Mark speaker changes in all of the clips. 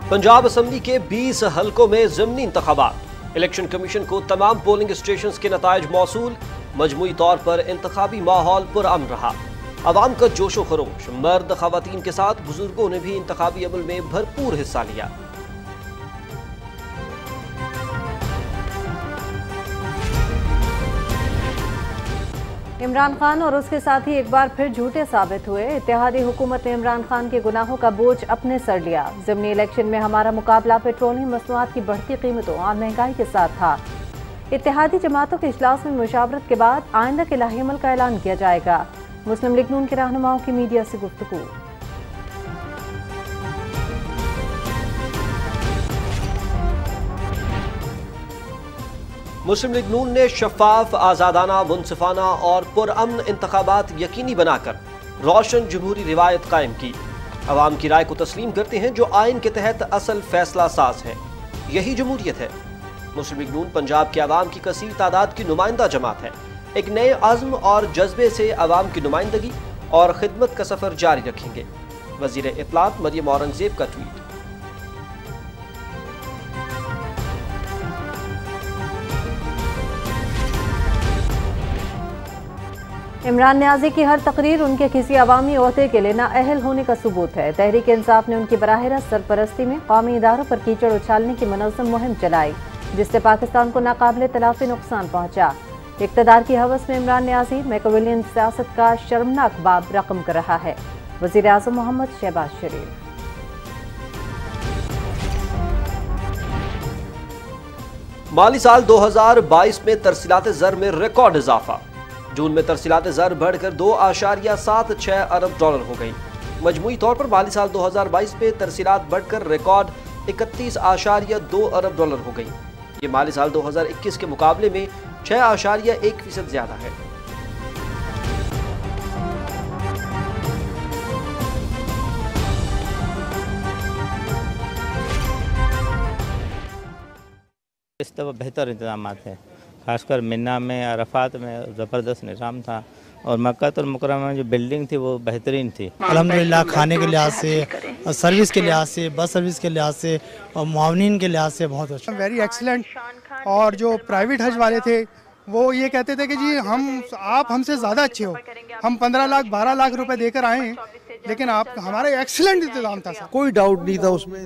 Speaker 1: Punjab assembly के 20 हलकों में ज़िमनी इंतखाबात। इलेक्शन कमीशन को तमाम पोलिंग स्टेशन के नताइज मौसूल। मजमूई तौर पर इंतखाबी माहौल पुरअमन रहा। अवाम का जोशो खरोश, मर्द खवातीन के साथ बुजुर्गों ने भी इंतखाबी अमल में भरपूर हिस्सा लिया।
Speaker 2: इमरान खान और उसके साथी एक बार फिर झूठे साबित हुए। इत्तेहादी हुकूमत ने इमरान खान के गुनाहों का बोझ अपने सर लिया। ज़िमनी इलेक्शन में हमारा मुकाबला पेट्रोलियम मसनूआत की बढ़ती कीमतों और महंगाई के साथ था। इत्तेहादी जमातों के इजलास में मुशावरत के बाद आइंदा के लाहेअमल का ऐलान किया जाएगा। मुस्लिम लीग नून के रहनुमाओं की मीडिया से गुफ्तगू।
Speaker 1: मुस्लिम लीग नून ने शफाफ, आज़ादाना, मुनसिफाना और पुरअमन इंतखाबात यकीनी बनाकर रोशन जमहूरी रिवायत कायम की। अवाम की राय को तस्लीम करते हैं जो आइन के तहत असल फैसला साज है। यही जमहूरियत है। मुस्लिम लीग नून पंजाब के अवाम की कसीर तादाद की नुमाइंदा जमात है। एक नए आज़्म और जज्बे से अवाम की नुमाइंदगी और खिदमत का सफ़र जारी रखेंगे। वज़ीर इत्तलात मरियम औरंगज़ेब का ट्वीट।
Speaker 2: इमरान न्याजी की हर तकरीर उनके किसी अवामी ओहदे के लिए नाअहल होने का सबूत है। तहरीक इंसाफ ने उनकी बराह रास्त सरपरस्ती में कौमी इदारों पर कीचड़ उछालने की मुनज़्ज़म मुहिम चलाई, जिससे पाकिस्तान को नाकाबिले तलाफी नुकसान पहुंचा। इक़्तिदार की हवस में इमरान न्याजी मैकोवेलियन सियासत का शर्मनाक बाब रकम कर रहा है। वज़ीर आज़म मोहम्मद शहबाज शरीफ।
Speaker 1: माली साल 2022 में तरसीलात ज़र में रिकॉर्ड इजाफा। जून में तरसीलात ज़र बढ़कर 2.76 अरब डॉलर हो गई। मजमूई तौर पर माली साल 2022 में तरसीलात बढ़कर रिकॉर्ड 31.2 अरब डॉलर हो गई। ये माली साल 2021 के मुकाबले में 6.1% ज्यादा है।
Speaker 3: इस दफ़ा बेहतर इंतजाम है, खासकर मिना में, अरफात में ज़बरदस्त निज़ाम था और मक्कातुल मुकर्रमा में जो बिल्डिंग थी वो बेहतरीन थी।
Speaker 4: अल्हम्दुलिल्लाह खाने के लिहाज से, सर्विस के लिहाज से, बस सर्विस के लिहाज से और मुआवनीन के लिहाज से बहुत अच्छा,
Speaker 5: वेरी एक्सीलेंट। और जो प्राइवेट हज वाले थे वो ये कहते थे कि जी आप हमसे ज़्यादा अच्छे हो, हम 15 लाख 12 लाख रुपए देकर आए हैं, लेकिन आप हमारा एक्सीलेंट इंतजाम था सर,
Speaker 6: कोई डाउट नहीं था उसमें।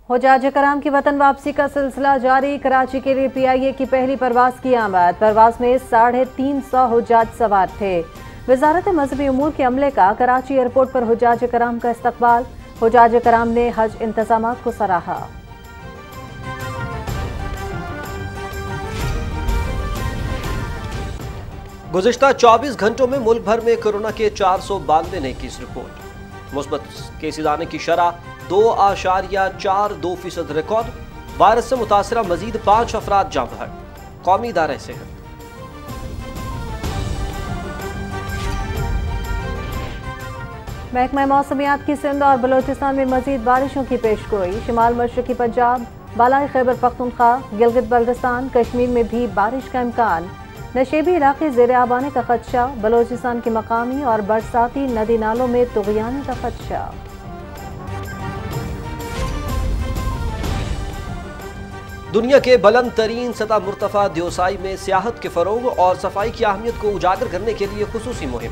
Speaker 2: हुजाज कराम की वतन वापसी का सिलसिला जारी। कराची के लिए PIA की पहली परवाज की आमद। परवाज में 350 हुजाज सवार थे। वजारत मजहबी उमूर के अमले का कराची एयरपोर्ट पर हुजाज कराम का इस्तकबाल। हुजाज कराम ने हज इंतजामात को सराहा।
Speaker 1: गुज़िश्ता 24 घंटों में मुल्क भर में कोरोना के 492 नए केस रिपोर्ट। मुस्बत केसेज आने की शरह 2.42% रिकॉर्ड। वायरस से मुतासरा मजीद 5 अफराद जाँ बहक। कौमी इदारे सेहत।
Speaker 2: महकमा मौसमियात की सिंध और बलोचिस्तान में मजीद बारिशों की पेशगोई। शिमाल मशरकी पंजाब, बालाई खैबर पख्तूनख्वा, गिलगित बल्तिस्तान, कश्मीर में भी बारिश का इम्कान। नशेबी इलाके ज़ेर आब आने का खदशा। बलोचिस्तान के मकामी और बरसाती नदी नालों में तुग़यानी का खदशा।
Speaker 1: दुनिया के बुलंद तरीन सतह मुर्तफा द्योसाई में सियाहत के फ़रोग और सफाई की अहमियत को उजागर करने के लिए खुसूसी मुहिम।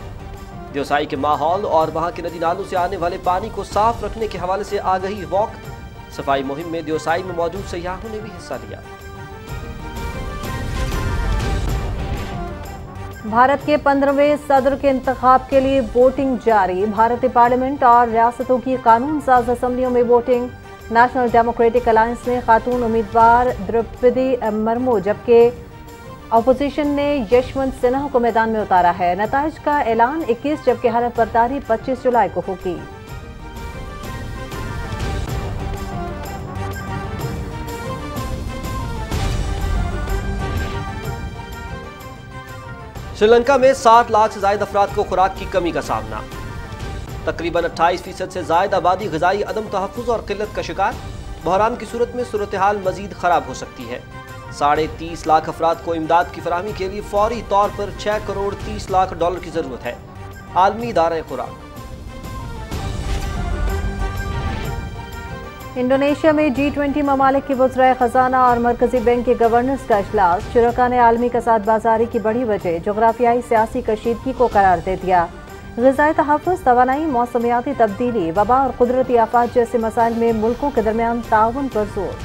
Speaker 1: द्योसाई के माहौल और वहाँ के नदी नालों से आने वाले पानी को साफ रखने के हवाले से आगही वॉक। सफाई मुहिम में द्योसाई में मौजूद सयाहों ने भी हिस्सा लिया।
Speaker 2: भारत के 15वें सदर के इंतखाब के लिए वोटिंग जारी। भारतीय पार्लियामेंट और रियासतों की कानून साज असम्बलियों में वोटिंग। नेशनल डेमोक्रेटिक अलायंस ने खातून उम्मीदवार द्रौपदी मुर्मू जबकि अपोजिशन ने यशवंत सिन्हा को मैदान में उतारा है। नताइज का ऐलान 21 जबकि हलफ बर्दारी 25 जुलाई को होगी।
Speaker 1: श्रीलंका में 60 लाख से ज्यादा अफराद को खुराक की कमी का सामना। तकरीबन 28% से ज्यादा आबादी ग़िज़ाई अदम तहफ़्फ़ुज़ और किल्लत का शिकार। बहरान की सूरत में सूरत हाल मजीद खराब हो सकती है। 30.5 लाख अफराद को इमदाद की फराहमी के लिए फौरी तौर पर 6 करोड़ 30 लाख डॉलर की जरूरत है। आलमी इदारा खुराक।
Speaker 2: इंडोनेशिया में G20 ममालिक की वज़राए ख़जाना और मरकजी बैंक के गवर्नर्स का इजलास। शुरका ने आलमी कसाद बाजारी की बड़ी वजह जोग्राफियाई सियासी कशीदगी को करार दे दिया। ग़िज़ाई तहफ़्फ़ुज़, तवानाई, मौसमियाती तब्दीली, वबा और कुदरती आफात जैसे मसाइल में मुल्कों के दरमियान ताउन पर जोर।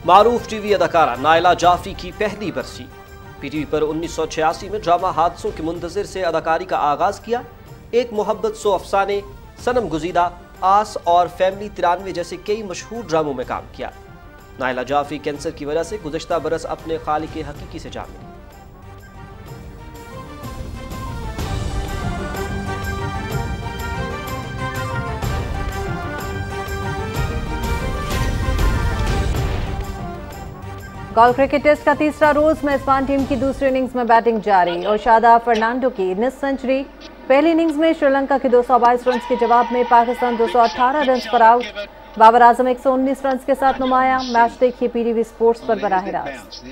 Speaker 1: मारूफ टीवी अदाकारा नायला जाफरी की पहली बरसी। पीटीवी पर 1986 में ड्रामा हादसों के मुंतज़िर से अदाकारी का आगाज किया। एक मोहब्बत, सो अफसाने, सनम गुज़ीदा, आस और फैमिली 93 जैसे कई मशहूर ड्रामों में काम किया। नायला जाफरी कैंसर की वजह से गुज़श्ता बरस अपने खालिक हकीकी से जा मिली।
Speaker 2: गॉल्फ क्रिकेट टेस्ट का तीसरा रोज मेजबान टीम की दूसरी इनिंग्स में बैटिंग जारी और शादा फर्नांडो की निस सेंचुरी। पहली इनिंग्स में श्रीलंका के 222 रन के जवाब में पाकिस्तान 218 रन पर आउट। बाबर आजम 119 रन के साथ नुमाया। मैच देखिए पीटीवी स्पोर्ट्स पर बराह रास्त।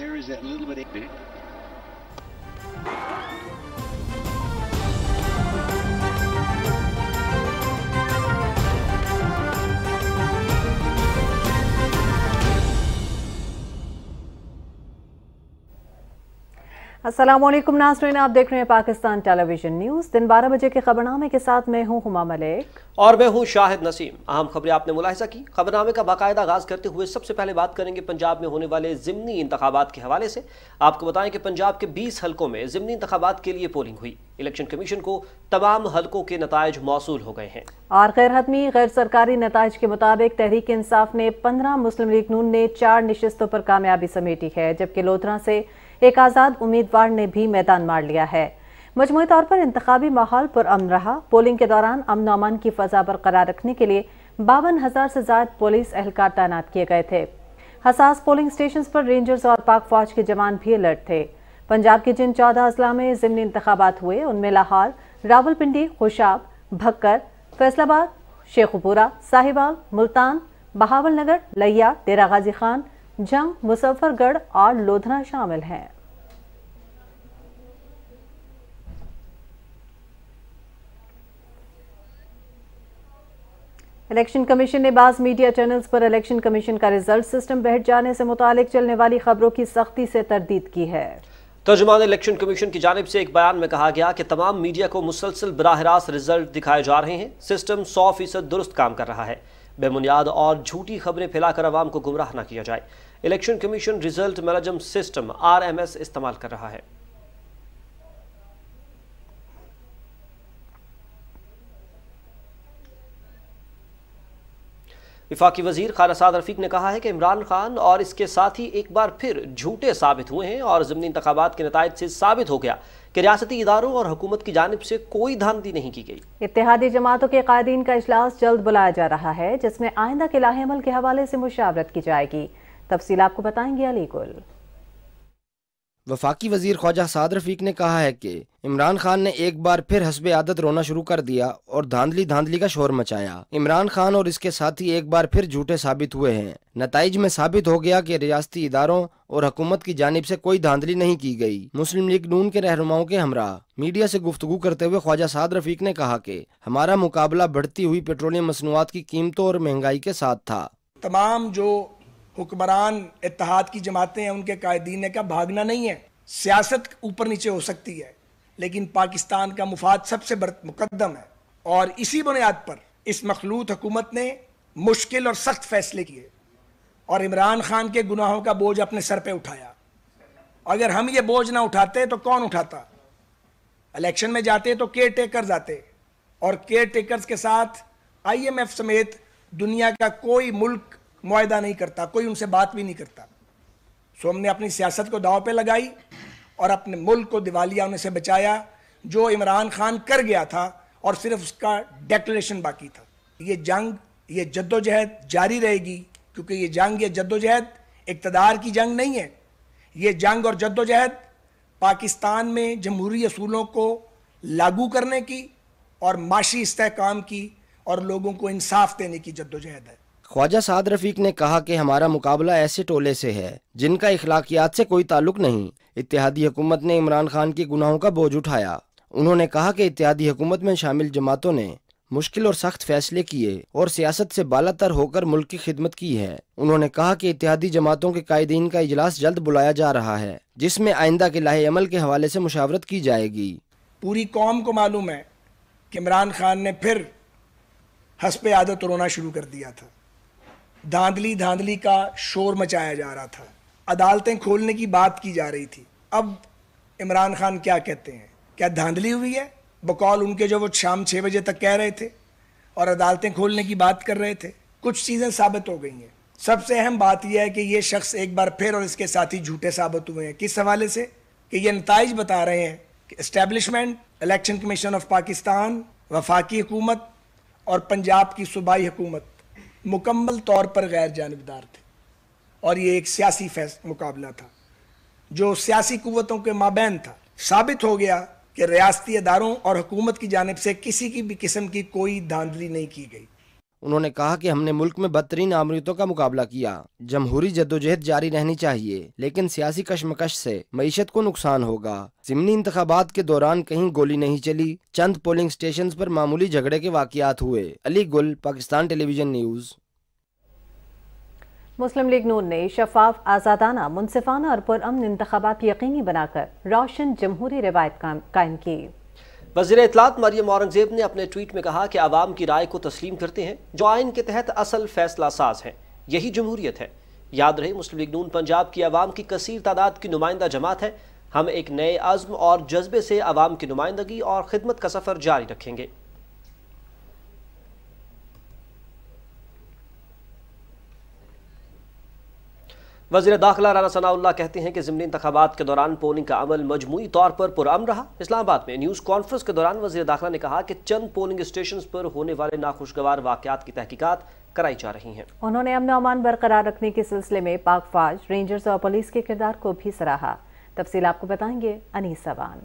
Speaker 2: अस्सलामुअलैकुम नाज़रीन, आप देख रहे हैं पाकिस्तान टेलीविजन न्यूज़। दिन 12 बजे के खबरनामे के साथ मैं हूं हुमा मलिक
Speaker 1: और मैं हूं शाहिद नसीम। अहम खबरें आपने मुलाहिजा की। खबरनामे का बाकायदा आगाज करते हुए सबसे पहले बात करेंगे पंजाब में होने वाले ज़िमनी इंतखाबात के हवाले से। आपको बताएं कि पंजाब के 20 हलकों में ज़िमनी इंतखाबात के लिए पोलिंग हुई। इलेक्शन कमीशन को तमाम हलकों के नताइज मौसूल हो गए हैं
Speaker 2: और गैर हतमी गैर सरकारी नताइज के मुताबिक तहरीक इंसाफ ने 15, मुस्लिम लीग नून ने 4 नशिस्तों पर कामयाबी समेटी है, जबकि लोधरा से एक आज़ाद उम्मीदवार ने भी मैदान मार लिया है। मजमूई तौर पर इंतखाबी माहौल पर अमन रहा। पोलिंग के दौरान अमन अमान की फजा बरकरार रखने के लिए 52,000 से ज्यादा पुलिस एहलकार तैनात किए गए थे। हसास पोलिंग स्टेशन पर रेंजर्स और पाक फौज के जवान भी अलर्ट थे। पंजाब के जिन 14 अजला में ज़िमनी इंतखाबात हुए उनमें लाहौर, रावलपिंडी, खुशाब, भक्कर, फैसलाबाद, शेखुपुरा, साहिवाल, मुल्तान, बहावल नगर, लिया, डेरा गाजी खान, जंग, मुजफ्फरगढ़ और लोधरा शामिल हैं। इलेक्शन कमीशन ने बाज़ मीडिया चैनल्स पर इलेक्शन कमीशन का रिजल्ट सिस्टम बैठ जाने से मुतालिक चलने वाली खबरों की सख्ती से तरदीद की है।
Speaker 1: तर्जुमान इलेक्शन कमीशन की जानिब से एक बयान में कहा गया कि तमाम मीडिया को मुसलसल बराह रास्त रिजल्ट दिखाए जा रहे हैं। सिस्टम 100% दुरुस्त काम कर रहा है। बेबुनियाद और झूठी खबरें फैलाकर अवाम को गुमराह न किया जाए। Election commission result management system RMS इस्तेमाल कर रहा है। वफाकी वजीर खान साद रफीक ने कहा है कि इमरान खान और इसके साथी एक बार फिर झूठे साबित हुए हैं और ज़िमनी इंतखाबात के नताइज से साबित हो गया कि रियासती इदारों और हुकूमत की जानिब से कोई धांधली नहीं की गई।
Speaker 2: इत्तेहादी जमातों के कायदीन का इजलास जल्द बुलाया जा रहा है, जिसमें आइंदा के लाहेअमल के हवाले से मुशावरत की जाएगी। तफसील आपको बताएंगे अली गुल।
Speaker 6: वफाकी वजीर ख्वाजा साद रफीक ने कहा है कि इमरान खान ने एक बार फिर हस्बे आदत रोना शुरू कर दिया और धांधली का शोर मचाया। इमरान खान और इसके साथी एक बार फिर झूठे साबित हुए हैं। नताइज में साबित हो गया कि रियासती इदारों और हुकूमत की जानिब से कोई धांधली नहीं की गई। मुस्लिम लीग नून के रहनुमाओं के हमरा मीडिया से गुफ्तगू करते हुए ख्वाजा साद रफीक ने कहा कि हमारा मुकाबला बढ़ती हुई पेट्रोलियम मसनूआत की कीमतों और महंगाई के साथ था।
Speaker 7: तमाम जो हुक्मरान इत्तेहाद की जमातें हैं उनके कायदीन का भागना नहीं है। सियासत ऊपर नीचे हो सकती है, लेकिन पाकिस्तान का मुफाद सबसे मुकद्दम है और इसी बुनियाद पर इस मखलूत हुकूमत ने मुश्किल और सख्त फैसले किए और इमरान खान के गुनाहों का बोझ अपने सर पे उठाया। अगर हम ये बोझ ना उठाते तो कौन उठाता? इलेक्शन में जाते तो केयर टेकर्स आते और केयर टेकर्स के साथ IMF समेत दुनिया का कोई मुल्क मुआहदा नहीं करता, कोई उनसे बात भी नहीं करता। सो हमने अपनी सियासत को दांव पे लगाई और अपने मुल्क को दिवालिया होने से बचाया, जो इमरान खान कर गया था और सिर्फ उसका डेक्लेरेशन बाकी था। ये जंग, ये जद्दोजहद जारी रहेगी, क्योंकि ये जंग, ये जद्दोजहद इक़्तिदार की जंग नहीं है। ये जंग और जद्दोजहद पाकिस्तान में जमहूरी असूलों को लागू करने की और माशी इस्तेहकाम की और लोगों को इंसाफ देने की जद्दोजहद है।
Speaker 6: ख्वाजा साद रफीक ने कहा कि हमारा मुकाबला ऐसे टोले से है जिनका इखलाकियात से कोई ताल्लुक नहीं। इत्तेहादी हुकूमत ने इमरान खान के गुनाहों का बोझ उठाया उन्होंने कहा कि इत्तेहादी हुकूमत में शामिल जमातों ने मुश्किल और सख्त फैसले किए और सियासत से बालातर होकर मुल्क की खिदमत की है। उन्होंने कहा कि इत्तेहादी जमातों के कायदीन का इजलास जल्द बुलाया जा रहा है, जिसमें आइंदा के लाहे अमल के हवाले से मुशावरत की जाएगी।
Speaker 7: पूरी कौम को मालूम है कि इमरान खान ने फिर हस्बे आदत रोना शुरू कर दिया था। धांधली का शोर मचाया जा रहा था, अदालतें खोलने की बात की जा रही थी। अब इमरान खान क्या कहते हैं? क्या धांधली हुई है? बकौल उनके जो वो शाम 6 बजे तक कह रहे थे और अदालतें खोलने की बात कर रहे थे, कुछ चीज़ें साबित हो गई हैं। सबसे अहम बात यह है कि ये शख्स एक बार फिर और इसके साथी झूठे साबित हुए हैं। किस हवाले से? कि ये नताइज बता रहे हैं कि establishment, election commission of Pakistan, वफाकी हुकूमत और पंजाब की सूबाई हुकूमत मुकम्मल तौर पर गैर जानिबदार थे और ये एक सियासी मुकाबला था जो सियासी कुव्वतों के माबैन था। साबित हो गया कि रियासती अदारों और हुकूमत की जानिब से किसी की भी किस्म की कोई धांधली नहीं की गई।
Speaker 6: उन्होंने कहा कि हमने मुल्क में बदतरीन आमरीतों का मुकाबला किया। जमहूरी जद्दोजहद जारी रहनी चाहिए, लेकिन सियासी कशमकश से मईशत को नुकसान होगा। ज़िमनी इंतखाबात के दौरान कहीं गोली नहीं चली, चंद पोलिंग स्टेशन पर मामूली झगड़े के वाक़यात हुए। अली गुल, पाकिस्तान टेलीविजन न्यूज़।
Speaker 2: मुस्लिम लीग नून ने शफाफ, आज़ादाना, मुनसिफाना और पुरअमन इंतखाबात यकीनी बनाकर रोशन जमहूरी रवायत कायम की।
Speaker 1: वज़ीर इत्तलात मरियम औरंगज़ेब ने अपने ट्वीट में कहा कि आवाम की राय को तस्लीम करते हैं जो आइन के तहत असल फैसला साज है। यही जमहूरियत है। याद रहे, मुस्लिम लीग नून पंजाब की आवाम की कसीर तादाद की नुमाइंदा जमात है। हम एक नए आज़्म और जज्बे से आवाम की नुमाइंदगी और खिदमत का सफ़र जारी रखेंगे। वज़ीर दाखिला राना सनाउल्लाह कहते हैं कि ज़िमनी इंतखाबात के दौरान पोलिंग का अमल मजमूई तौर पर पुरअमन रहा। इस्लामाबाद में न्यूज़ कॉन्फ्रेंस के दौरान वज़ीर दाखिला ने कहा कि चंद पोलिंग स्टेशन पर होने वाले नाखुशगवार वाक़यात की तहकीकात कराई जा रही हैं। उन्होंने
Speaker 2: अमन और अमान बरकरार रखने के सिलसिले में पाक फौज, रेंजर्स और पुलिस के किरदार को भी सराहा। तफसील आपको बताएंगे अनीस अवान।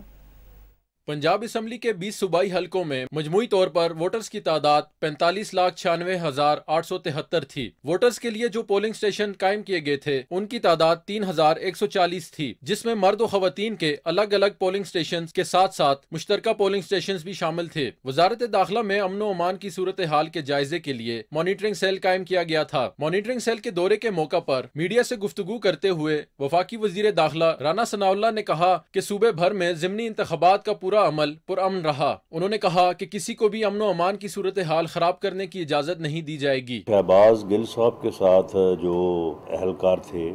Speaker 8: पंजाब असम्बली के 20 सूबाई हलकों में मजमूई तौर पर वोटर्स की तादाद 45,96,873 थी। वोटर्स के लिए जो पोलिंग स्टेशन कायम किए गए थे उनकी तादाद 3,140 थी, जिसमें मर्द और खवातीन के अलग अलग पोलिंग स्टेशन के साथ साथ मुश्तरका पोलिंग स्टेशन भी शामिल थे। वजारत दाखिला में अमन और अमान की सूरत हाल के जायजे के लिए मॉनिटरिंग सेल कायम किया गया था। मॉनिटरिंग सेल के दौरे के मौका पर मीडिया से गुफ्तगू करते हुए वफाकी वजीर दाखिला राना सनाउल्लाह ने कहा कि सूबे भर में ज़िमनी इंतखाबात का पूरा अमल पुरअमन रहा। उन्होंने कहा कि किसी को भी अमन और अमान की सूरत हाल खराब करने की इजाजत नहीं दी जाएगी।
Speaker 9: शहबाज गिल साहब के साथ जो एहलकार थे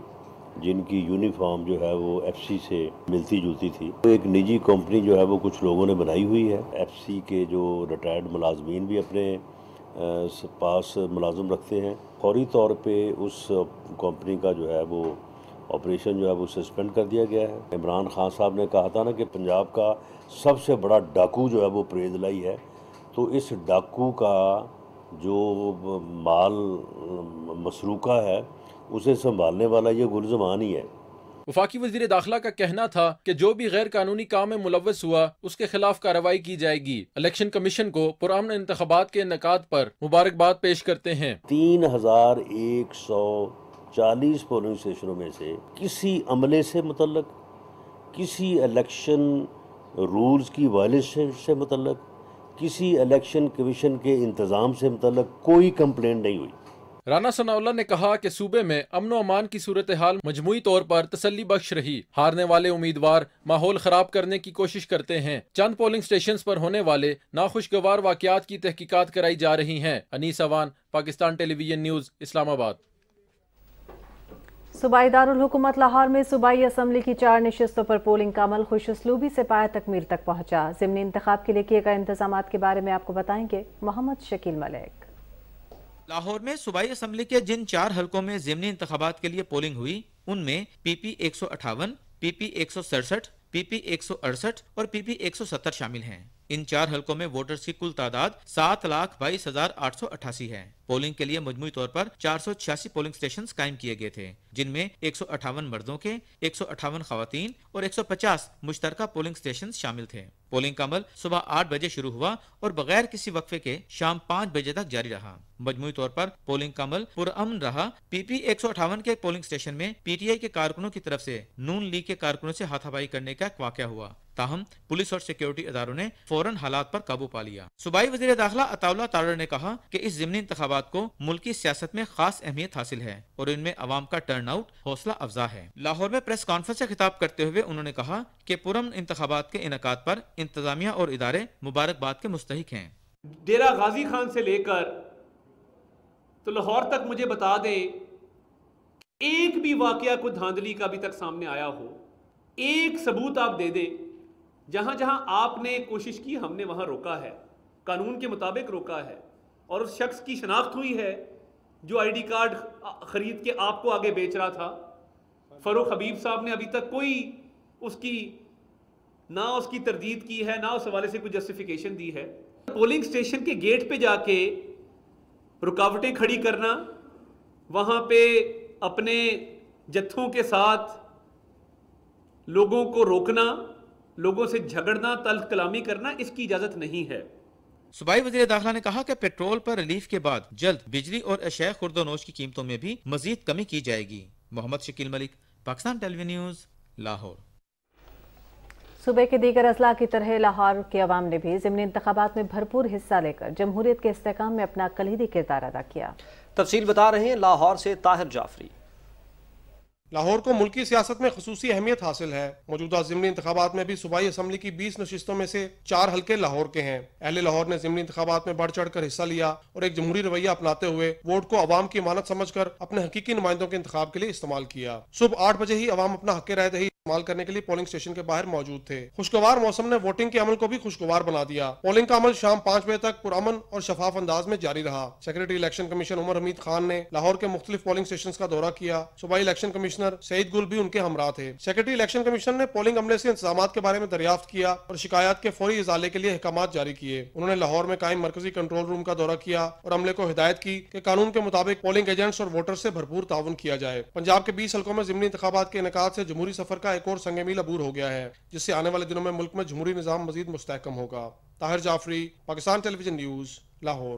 Speaker 9: जिनकी यूनिफॉर्म जो है वो एफसी से मिलती जुलती थी, तो एक निजी कंपनी जो है वो कुछ लोगों ने बनाई हुई है। एफसी के जो रिटायर्ड मुलाजमीन भी अपने पास मुलाजिम रखते हैं। फौरी तौर पे उस कंपनी का जो है वो ऑपरेशन जो है वो सस्पेंड कर दिया गया है। इमरान खान साहब ने कहा था ना कि पंजाब का सबसे बड़ा डाकू जो है वो परेज लाई है, तो इस डाकू का जो माल मसरूका है उसे संभालने वाला ये गुलजमान ही है।
Speaker 8: वफाकी वजीर दाखिला का कहना था कि जो भी गैर कानूनी काम में मुलव्वस हुआ उसके खिलाफ कार्रवाई की जाएगी। इलेक्शन कमीशन को पुरअमन इंतखाबात के इनेकाद पर मुबारकबाद पेश करते हैं।
Speaker 9: 3,140 पोलिंग स्टेशनों में से किसी अमले से मुतल्लक, किसी इलेक्शन रूल्स की वायलेशन से मुतल्लक, किसी इलेक्शन कमीशन के इंतज़ाम से मुतल्लक कोई कंप्लेंट नहीं हुई।
Speaker 8: राना सनाउल्लाह ने कहा कि सूबे में अमन और अमान की सूरत हाल मजमूई तौर पर तसल्ली बख्श रही। हारने वाले उम्मीदवार माहौल खराब करने की कोशिश करते हैं। चंद पोलिंग स्टेशन पर होने वाले नाखुशगवार वाकयात की तहकीकात कराई जा रही हैं। Anees Awan, Pakistan television news, Islamabad.
Speaker 2: सूबाई दारुल हुकूमत लाहौर में सूबाई असम्बली की 4 नशिस्तों पर पोलिंग का अमल खुशउस्लूबी से पाया तकमील तक पहुंचा। ज़िमनी इंतखाब के लिए किए गए इंतजामात के बारे में आपको बताएंगे मोहम्मद शकील मलिक।
Speaker 10: लाहौर में सूबाई असम्बली के जिन 4 हलकों में ज़िमनी इंतखाबात के लिए पोलिंग हुई उनमें PP 158, PP 167, PP 168 और PP 170 शामिल हैं। इन 4 हलकों में वोटर्स की कुल तादाद 7,22,888 है। पोलिंग के लिए मजमूई तौर पर 486 पोलिंग स्टेशन कायम किए गए थे, जिनमें 158 मर्दों के, 158 खवातीन और 150 मुश्तरका पोलिंग स्टेशन शामिल थे। पोलिंग का अमल सुबह 8 बजे शुरू हुआ और बगैर किसी वक्फे के शाम 5 बजे तक जारी रहा। मजमूई तौर पर पोलिंग का अमल पुरअमन रहा। पीपी 158 के पोलिंग स्टेशन में पीटीआई के कारकुनों की तरफ से नून लीग के कारकुनों से हाथापाई करने का वाकया हुआ, ताहम पुलिस और सिक्योरिटी इदारों ने फौरन हालात पर काबू पा लिया। सूबाई वजीर दाखिला अताउल्लाह तारड़ ने कहा कि इस ज़िमनी इंतखाबात को मुल्की सियासत में खास अहमियत हासिल है और इनमें अवाम का टर्न आउट हौसला अफजा है। लाहौर में प्रेस कॉन्फ्रेंस से खिताब करते हुए उन्होंने कहा कि पुरअमन इंतखाबात के इनेकाद पर इंतजामिया और इदारे मुबारकबाद के मुस्तहिक हैं।
Speaker 11: डेरा गाजी खान से लेकर तो लाहौर तक मुझे बता दें, एक भी वाकया कोई धांधली का अभी तक सामने आया हो, एक सबूत आप दे दें जहां जहां आपने कोशिश की हमने वहां रोका है, कानून के मुताबिक रोका है और उस शख्स की शनाख्त हुई है जो आईडी कार्ड खरीद के आपको आगे बेच रहा था। फरूख हबीब साहब ने अभी तक कोई उसकी तरदीद की है, ना उस हवाले से कोई जस्टिफिकेशन दी है। पोलिंग स्टेशन के गेट पे जाके रुकावटें खड़ी करना, वहां पे अपने जत्थों के साथ लोगों को रोकना, लोगों से झगड़ना, तल्ख कलामी करना, इसकी इजाजत नहीं है।
Speaker 10: सूबाई वज़ीर दाखिला ने कहा कि पेट्रोल पर रिलीफ के बाद जल्द बिजली और अशया खुर्दोनोश की कीमतों में भी मजीद कमी की जाएगी। Mohammad Shakeel Malik, Pakistan television news, Lahore.
Speaker 2: सूबे के दीगर अजला की तरह लाहौर के अवाम ने भी ज़िमनी इंतखाबात में भरपूर हिस्सा लेकर जमहूरियत के इस्तेहकाम में अपना कलीदी किरदार अदा किया।
Speaker 1: तफसील बता रहे हैं लाहौर से ताहिर जाफरी।
Speaker 12: लाहौर को मुल्की सियासत में खसूसी अहमियत हासिल है। मौजूदा ज़िमनी इंतखाबात में भी सूबाई असम्बली की 20 नशिस्तों में से 4 हल्के लाहौर के हैं। अहले लाहौर ने ज़िमनी इंतखाबात में बढ़ चढ़ कर हिस्सा लिया और एक जमहूरी रवैया अपनाते हुए वोट को अवाम की अमानत समझकर अपने हकीकी नुमाइंदों के इंतखाब के लिए इस्तेमाल किया। सुबह 8 बजे ही अवाम अपना हक राय दही इस्तेमाल करने के लिए पोलिंग स्टेशन के बाहर मौजूद थे। खुशगवार मौसम ने वोटिंग के अमल को भी खुशगवार बना दिया। पोलिंग का अमल शाम 5 बजे तक पुरअमन और शफाफ अंदाज में जारी रहा। Secretary election commission Umar Hamid Khan ने लाहौर के मुख्तलिफ पोलिंग स्टेशन का दौरा किया। सूबाई इलेक्शन कमिश्नर सईद गुल भी उनके हमरा थे। सेक्रेटरी इलेक्शन कमीशन ने पोलिंग अमले से इंतजामात के बारे में दरियाफ्त किया और शिकायत के फौरी इजाले के लिए अहकामात जारी किए। उन्होंने लाहौर में कायम मरकजी कंट्रोल रूम का दौरा किया और अमले को हिदायत की कि कानून के मुताबिक पोलिंग एजेंट्स और वोटर्स से भरपूर ताउन किया जाए। पंजाब के 20 हल्कों में ज़िमनी इंतखाबात के इनेकाद से जमहूरी सफर का एक और संग-ए-मील अबूर हो गया है, जिससे आने वाले दिनों में मुल्क में जमहूरी निज़ाम मजीद मुस्तहकम होगा। Tahir Jafri, Pakistan television news, Lahore.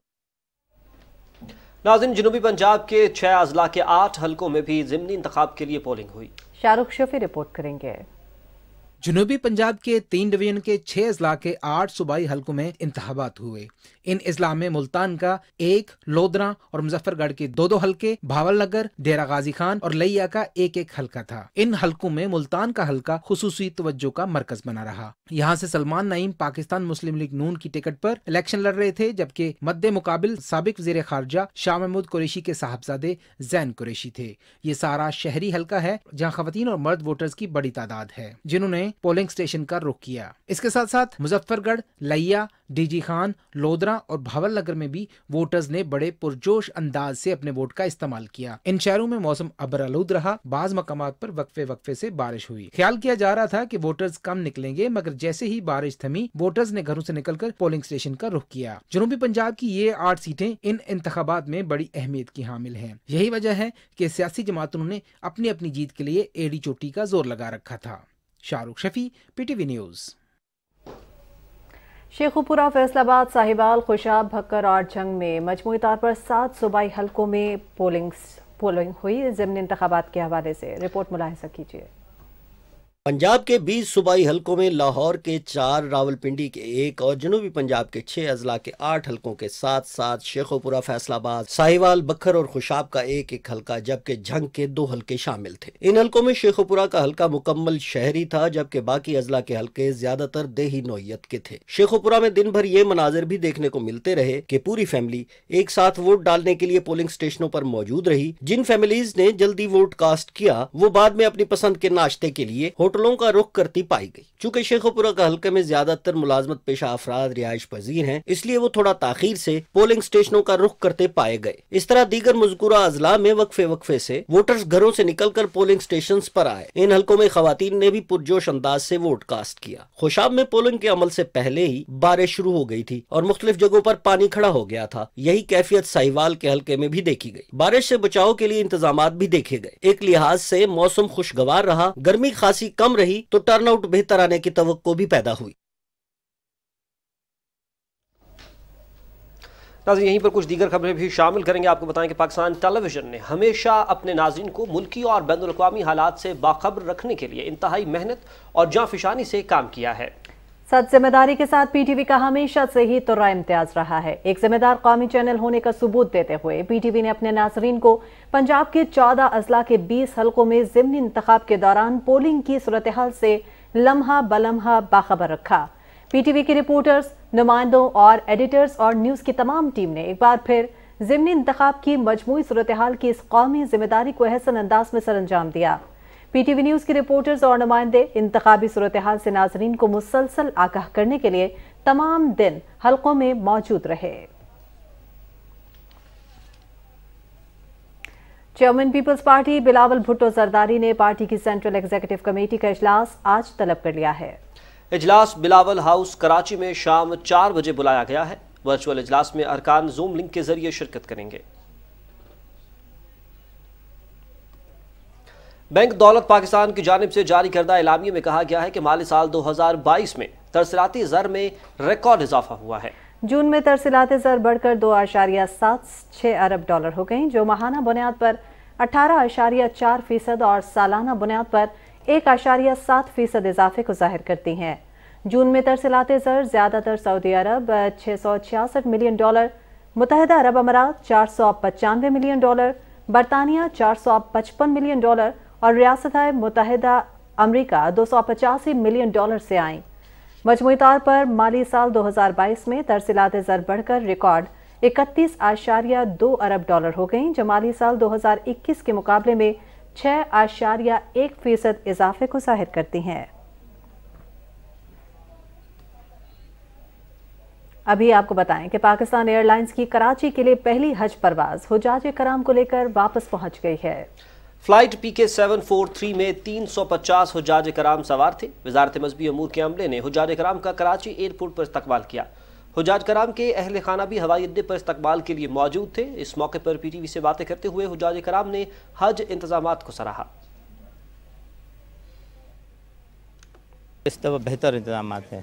Speaker 1: नाज़रीन, जनूबी पंजाब के 6 अजला के 8 हल्कों में भी ज़िमनी इंतखाब के लिए पोलिंग हुई।
Speaker 2: शाहरुख शफी रिपोर्ट करेंगे।
Speaker 13: जनूबी पंजाब के 3 डिवीजन के 6 अजला के 8 सूबाई हल्कों में इंतखाबात हुए। इन अजला में मुल्तान का 1, लोधरा और मुजफ्फरगढ़ के 2-2 हल्के, भावलनगर, डेरा गाजी खान और लिया का 1-1 हल्का था। इन हल्कों में मुल्तान का हल्का खुसूसी तवज्जो का मरकज बना रहा। यहाँ से सलमान नईम पाकिस्तान मुस्लिम लीग नून की टिकट पर इलेक्शन लड़ रहे थे, जबकि मद्दे मुकाबिल साबिक वज़ीर खारजा शाह महमूद कुरैशी के साहबजादे जैन कुरैशी थे। ये सारा शहरी हल्का है जहाँ खवातीन और मर्द वोटर्स की बड़ी तादाद है जिन्होंने पोलिंग स्टेशन का रुख किया। इसके साथ साथ मुजफ्फरगढ़, लिया, डीजी खान, लोधरा और भावलनगर में भी वोटर्स ने बड़े पुरजोश अंदाज से अपने वोट का इस्तेमाल किया। इन शहरों में मौसम अबरआलूद रहा। बाज मकामात पर वक्फे वक्फे से बारिश हुई। ख्याल किया जा रहा था कि वोटर्स कम निकलेंगे, मगर जैसे ही बारिश थमी वोटर्स ने घरों से निकलकर पोलिंग स्टेशन का रुख किया। जनूबी पंजाब की ये 8 सीटें इन इंतखाबात में बड़ी अहमियत की हामिल हैं। यही वजह है कि सियासी जमातों ने अपनी अपनी जीत के लिए एड़ी चोटी का जोर लगा रखा था। Shahrukh Shafi, PTV news.
Speaker 2: शेखुपुरा, फैसलाबाद, साहिवाल, खुशाब, भक्कर और जंग में मजमूई तौर पर 7 सूबाई हल्कों में पोलिंग हुई। ज़िमनी इंतखाबात के हवाले से रिपोर्ट मुलाहिजा कीजिए।
Speaker 14: पंजाब के 20 सूबाई हल्कों में लाहौर के 4, रावलपिंडी के 1 और जनूबी पंजाब के 6 अजला के 8 हल्कों के साथ साथ शेखोपुरा, फैसलाबाद, साहिवाल, बखर और खुशाब का 1-1 हल्का, जबकि झंग के 2 हल्के शामिल थे। इन हल्कों में शेखोपुरा का हल्का मुकम्मल शहरी था, जबकि बाकी अजला के हल्के ज्यादातर देही नौयत के थे। शेखोपुरा में दिन भर ये मनाजिर भी देखने को मिलते रहे कि पूरी फैमिली एक साथ वोट डालने के लिए पोलिंग स्टेशनों पर मौजूद रही। जिन फैमिलीज ने जल्दी वोट कास्ट किया वो बाद में अपनी पसंद के नाश्ते के लिए होटल होटलों का रुख करती पाई गई। चूंकि शेखोपुरा का हल्के में ज्यादातर मुलाजमत पेशा अफराद रिहाइश पजीर हैं, इसलिए वो थोड़ा ताखीर से पोलिंग स्टेशनों का रुख करते पाए गए। इस तरह दीगर मज़कूरा अजला में वक्फे वक्फे से वोटर्स घरों से निकलकर पोलिंग स्टेशन पर आए। इन हल्कों में खवातीन ने भी पुरजोश अंदाज से वोट कास्ट किया। खुशाब में पोलिंग के अमल से पहले ही बारिश शुरू हो गई थी और मुख्तलिफ जगहों पर पानी खड़ा हो गया था। यही कैफियत साहिवाल के हल्के में भी देखी गई। बारिश से बचाव के लिए इंतजामात भी देखे गए। एक लिहाज से मौसम खुशगवार रहा, गर्मी खासी कम रही तो टर्नआउट बेहतर आने की तवक्को भी पैदा हुई।
Speaker 1: नाज़रीन, यहीं पर कुछ दीगर खबरें भी शामिल करेंगे। आपको बताएं कि पाकिस्तान टेलीविजन ने हमेशा अपने नाज़रीन को मुल्की और बैनुल अक़वामी हालात से बाखबर रखने के लिए इंतहाई मेहनत और जांफिशानी से काम किया है।
Speaker 2: सच जिम्मेदारी के साथ पीटीवी का हमेशा से ही तुर्रा इम्तियाज रहा है। एक जिम्मेदार कौमी चैनल होने का सबूत देते हुए पीटीवी ने अपने नाज़रीन को पंजाब के 14 अजला के 20 हल्कों में ज़िमनी इंतखाब के दौरान पोलिंग की सूरत हाल से लम्हा बलम्हा बाखबर रखा। पीटीवी के रिपोर्टर्स, नुमाइंदों और एडिटर्स और न्यूज़ की तमाम टीम ने एक बार फिर ज़िमनी इंतखाब की मजमूई सूरत हाल की इस कौमी जिम्मेदारी को अहसन अंदाज में सरअंजाम दिया। पीटीवी न्यूज़ के रिपोर्टर्स और नुमाइंदे इंतखाबी सूरत हाल से नाजरीन को मुसलसल आगाह करने के लिए तमाम दिन हल्कों में मौजूद रहे। Chairman people's party Bilawal Bhutto Zardari ने पार्टी की सेंट्रल एग्जीक्यूटिव कमेटी का इजलास आज तलब कर लिया है।
Speaker 1: इजलास बिलावल हाउस कराची में शाम 4 बजे बुलाया गया है। वर्चुअल इजलास में अरकान जूम लिंक के जरिए शिरकत करेंगे। बैंक दौलत पाकिस्तान की जानिब से जारी करदा एलामिये में कहा गया है कि माली साल 2022 में तरसीलाती ज़र में रिकॉर्ड इजाफा हुआ है।
Speaker 2: जून में तरसीलाती ज़र बढ़कर 2.76 अरब डॉलर हो गई, जो माहाना बुनियाद पर 18.4% और सालाना बुनियाद पर 1.7% इजाफे को जाहिर करती हैं। जून में तरसीलाती ज़र ज्यादातर सऊदी अरब 666 मिलियन डॉलर, मुत्तहिदा अरब अमारात 495 मिलियन डॉलर, बरतानिया 455 मिलियन डॉलर और रियासत मुत्तहिदा अमरीका 285 मिलियन डॉलर से आईं। मजमूई तौर पर माली साल 2022 में तरसीलाती ज़र बढ़कर रिकॉर्ड 31.2 अरब डॉलर हो गई, जो माली साल 2021 के मुकाबले में 6.1% इजाफे को जाहिर करती हैं। अभी आपको बताएं कि पाकिस्तान एयरलाइंस की कराची के लिए पहली हज परवाज हुजाज कराम को लेकर वापस पहुंच गई है।
Speaker 1: फ्लाइट PK 743 में 350 हुजाज कराम सवार थे। वजारत मजहबी अमूर के अमले ने हुजाज कराम का कराची एयरपोर्ट पर इस्तकबाल किया। हुजाज कराम के अहल खाना भी हवाई अड्डे पर इस्तकबाल के लिए मौजूद थे। इस मौके पर PTV से बातें करते हुए हुजाज कराम ने हज इंतजामात को सराहा।
Speaker 3: इस दफ़ा बेहतर इंतजाम थे,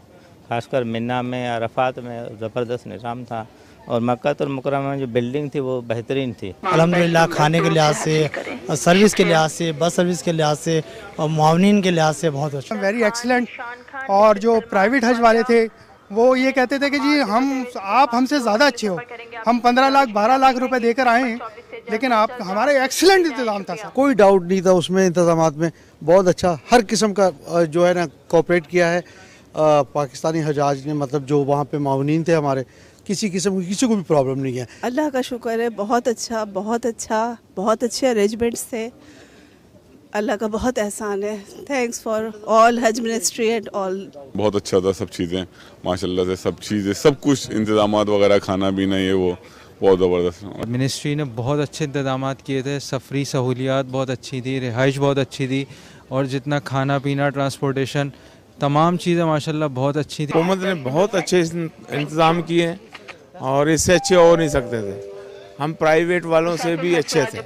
Speaker 3: खासकर मिन्ना में, अरफात में ज़बरदस्त निज़ाम था और मक्का मुकरमा में जो बिल्डिंग थी वो बेहतरीन थी।
Speaker 4: अल्हम्दुलिल्लाह खाने के लिहाज से, सर्विस के लिहाज से, बस सर्विस के लिहाज से और मुआवनीन के लिहाज से बहुत अच्छा,
Speaker 5: वेरी एक्सीलेंट। और जो प्राइवेट हज वाले थे वो ये कहते थे कि जी आप हमसे ज़्यादा अच्छे हो, हम 15 लाख 12 लाख रुपए देकर आए हैं, लेकिन आप हमारा एक्सीलेंट इंतजाम था सर।
Speaker 15: कोई डाउट नहीं था उसमें, इंतजामात में बहुत अच्छा हर किस्म का जो है ना कोऑपरेट किया है पाकिस्तानी हजाज ने। मतलब जो वहाँ पे मावनीन थे हमारे, किसी किस्म की किसी को भी प्रॉब्लम नहीं है।
Speaker 16: अल्लाह का शुक्र है, बहुत अच्छा बहुत अच्छा, बहुत अच्छे अरेंजमेंट्स थे। अल्लाह का बहुत एहसान है। थैंक्स फॉर ऑल हज मिनिस्ट्री एंड ऑल। बहुत अच्छा था, सब चीज़ें माशाल्लाह से, सब चीज़ें सब कुछ इंतजामात वगैरह, खाना पीना, ये वो बहुत ज़बरदस्त।
Speaker 17: मिनिस्ट्री ने बहुत अच्छे इंतजाम किए थे, सफरी सहूलियात बहुत अच्छी थी, रिहाइश बहुत अच्छी थी और जितना खाना पीना, ट्रांसपोर्टेशन, तमाम चीज़ें माशाल्लाह बहुत अच्छी थी।
Speaker 18: हुकूमत ने बहुत अच्छे इंतज़ाम किए और इससे अच्छे हो नहीं सकते थे, हम प्राइवेट वालों से भी अच्छे थे।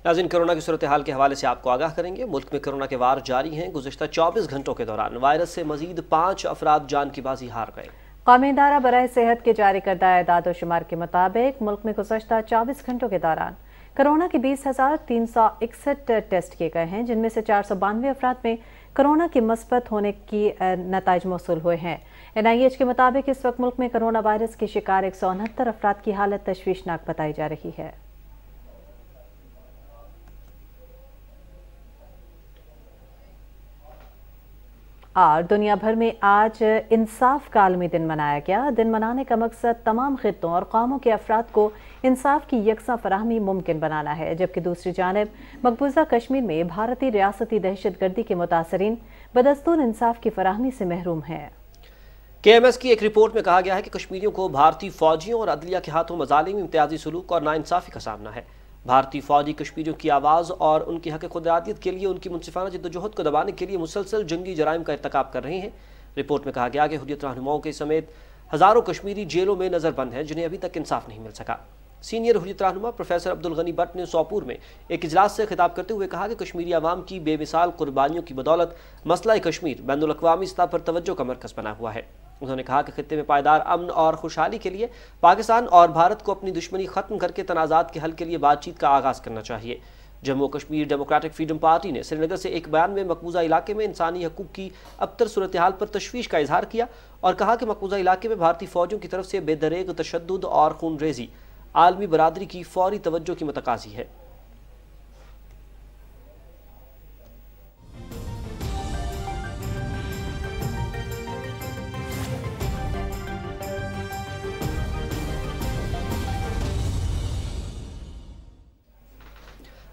Speaker 1: नाज़रीन, कोरोना की सूरत हाल के हवाले से आपको आगाह करेंगे। मुल्क में कोरोना के वार जारी हैं। गुज़िश्ता 24 घंटों के दौरान वायरस से मजीद 5 अफराद जान की बाजी हार गए।
Speaker 2: कौमी इदारा बराए सेहत के जारी करदा एदाद व शुमार के मुताबिक मुल्क में गुज़श्ता 24 घंटों के दौरान कोरोना के 20,361 टेस्ट किए गए हैं, जिनमें से 492 अफराद में कोरोना के मस्बत होने की नताइज मौसूल हुए हैं। NIH के मुताबिक इस वक्त मुल्क में कोरोना वायरस के शिकार 169 अफराद की हालत तशवीशनाक बताई जा रही है। और दुनिया भर में आज इंसाफ का आलमी दिन मनाया गया। दिन मनाने का मकसद तमाम खित्तों और कौमों के अफराद को इंसाफ की यकसा फराहमी मुमकिन बनाना है, जबकि दूसरी जानिब मकबूजा कश्मीर में भारतीय रियासती दहशतगर्दी के मुतासरीन बदस्तूर इंसाफ की फराहमी से महरूम हैं।
Speaker 1: KMS की एक रिपोर्ट में कहा गया है कि कश्मीरियों को भारतीय फौजियों और अदलिया के हाथों मजालिम, इम्तियाजी सलूक और नाइंसाफी का सामना है। भारतीय फौजी कश्मीरियों की आवाज़ और उनकी हक खुदरादियत के लिए उनकी मुनसिफाना जद्दोजहद को दबाने के लिए मुसलसल जंगी जराइम का इर्तकाब कर रहे हैं। रिपोर्ट में कहा गया कि हुर्रियत रहनुमाओं के समेत हज़ारों कश्मीरी जेलों में नज़रबंद हैं, जिन्हें अभी तक इंसाफ नहीं मिल सका। सीनियर हुर्रियत रहनुमा प्रोफेसर अब्दुल गनी भट्ट ने सोपुर में एक इजलास से खिताब करते हुए कहा कि कश्मीरी आवाम की बेमिसाल कुर्बानियों की बदौलत मसला कश्मीर बैनुल अक़वामी सतह पर तवज्जो का मरकज़ बना हुआ है। उन्होंने कहा कि खित्ते में पायदार अमन और खुशहाली के लिए पाकिस्तान और भारत को अपनी दुश्मनी खत्म करके तनाज़ात के हल के लिए बातचीत का आगाज़ करना चाहिए। Jammu Kashmir democratic freedom party ने श्रीनगर से एक बयान में मकबूजा इलाके में इंसानी हकूक़ की अबतर सूरत हाल पर तशवीश का इजहार किया और कहा कि मकबूजा इलाके में भारतीय फौजियों की तरफ से बेदरेग तशद्दुद और खून रेजी आलमी बरादरी की फौरी तवज्जो की मतकाजी है।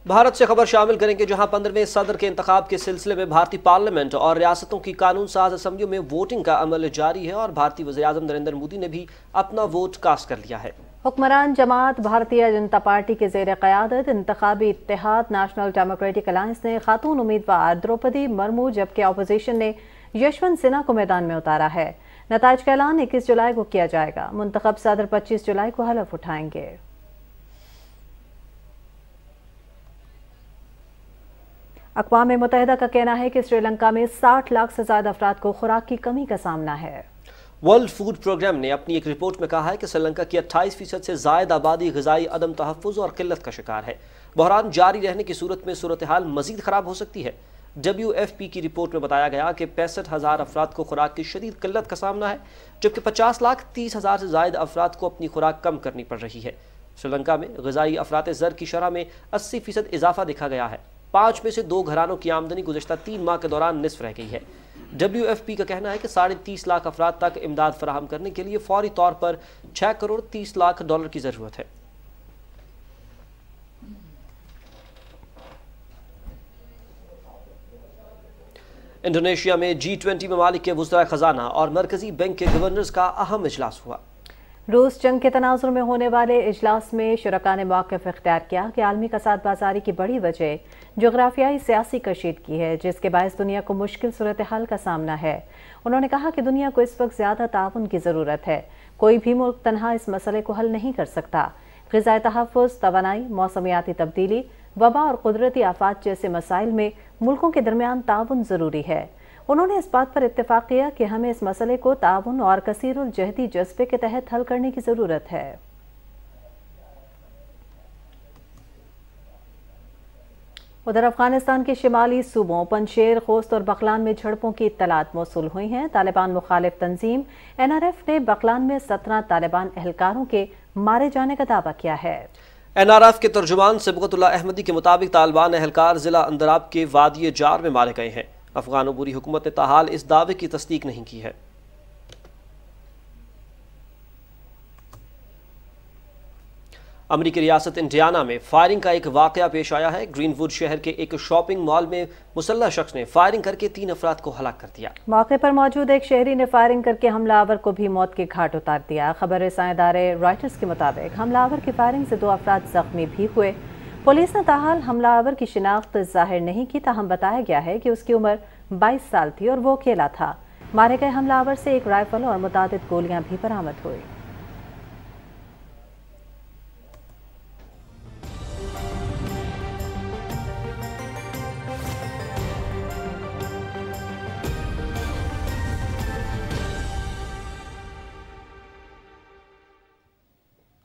Speaker 1: भारत से खबर शामिल करेंगे, जहां 15वें सदर के इंतखाब के सिलसिले में भारतीय पार्लियामेंट और रियासतों की कानून साज असम्बलियों में वोटिंग का अमल जारी है और भारतीय वज़ीर-ए-आज़म नरेंद्र मोदी ने भी अपना वोट कास्ट कर लिया है।
Speaker 2: हुक्मरान जमात भारतीय जनता पार्टी के ज़ेर क़यादत इंतखाबी इत्तेहाद नेशनल डेमोक्रेटिक अलायंस ने खातून उम्मीदवार द्रौपदी मुर्मू जबकि अपोजिशन ने यशवंत सिन्हा को मैदान में उतारा है। नताइज का ऐलान 21 जुलाई को किया जाएगा। मुंतखब सदर 25 जुलाई को हलफ उठाएंगे। अक़वाम मुत्तहिदा का कहना है कि श्रीलंका में 60 लाख से ज्यादा अफराद को खुराक की कमी का सामना है।
Speaker 1: वर्ल्ड फूड प्रोग्राम ने अपनी एक रिपोर्ट में कहा है कि श्रीलंका की 28% से ज़ायद आबादी ग़िज़ाई अदम तहफ़्फ़ुज़ और किल्लत का शिकार है। बहरान जारी रहने की सूरत में सूरत हाल मज़ीद ख़राब हो सकती है। WFP की रिपोर्ट में बताया गया कि 65,000 अफराद को खुराक की शदीद किल्लत का सामना है, जबकि 50,30,000 से ज़ायद अफराद को अपनी खुराक कम करनी पड़ रही है। श्रीलंका में ग़िज़ाई अफरात ज़र की शरह में 80% इजाफा देखा गया है। 5 में से 2 घरानों की आमदनी गुज़श्ता 3 माह के दौरान निस्फ रह गई है। WFP का कहना है कि 30.5 लाख अफराद तक इमदाद फराहम करने के लिए फौरी तौर पर $6 करोड़ 30 लाख की ज़रूरत है। इंडोनेशिया में G20 ममालिक के वज़राए ख़जाना और मरकज़ी बैंक के गवर्नर्स का अहम इजलास हुआ।
Speaker 2: रूस जंग के तनाजुर में होने वाले इजलास में शुरका ने मौक़िफ़ इख्तियार किया कि आलमी कसाद बाजारी की बड़ी वजह जोग्राफियाई सियासी कशीदगी है, जिसके बायस दुनिया को मुश्किल सूरत हाल का सामना है। उन्होंने कहा कि दुनिया को इस वक्त ज़्यादा ताउन की ज़रूरत है। कोई भी मुल्क तनहा इस मसले को हल नहीं कर सकता। ग़िज़ाई तहफ़्फ़ुज़, तवानाई, मौसमियाती तब्दीली, वबा और कुदरती आफात जैसे मसाइल में मुल्कों के दरमियान ताउन ज़रूरी है। उन्होंने इस बात पर इत्तेफाक किया कि हमें इस मसले को ताउन और कसीरुल जहदी जज्बे के तहत हल करने की ज़रूरत है। उधर अफगानिस्तान के शिमाली सूबों पंशेर, खोस्त और बकलान में झड़पों की इत्तलात मौसूल हुई हैं। तालिबान मुखालिफ तंजीम NRF ने बकलान में 17 तालिबान एहलकारों के मारे जाने का दावा किया है।
Speaker 1: NRF के तर्जुमान सिबगतुल्लाह अहमदी के मुताबिक तालिबान एहलकार जिला अंदराब के वादी जार में मारे गए हैं। अफगान अबूरी हुकूमत ने ताहाल इस दावे की तस्दीक नहीं की है। अमरीकी रियासत इंडियाना में फायरिंग का एक वाकया पेश आया है। ग्रीनवुड शहर के एक शॉपिंग मॉल में मुसल्लह शख्स ने फायरिंग करके 3 अफराद को हलाक कर दिया।
Speaker 2: मौके पर मौजूद एक शहरी ने फायरिंग करके हमलावर को भी मौत के घाट उतार दिया। खबर रसां इदारे रॉयटर्स के मुताबिक हमलावर की फायरिंग से 2 अफराद जख्मी भी हुए। पुलिस ने ताहाल हमलावर की शिनाख्त जाहिर नहीं की, ताहम बताया गया है कि उसकी उम्र 22 साल थी और वो अकेला था। मारे गए हमलावर से एक राइफल और मुतादिद गोलियां भी बरामद हुई।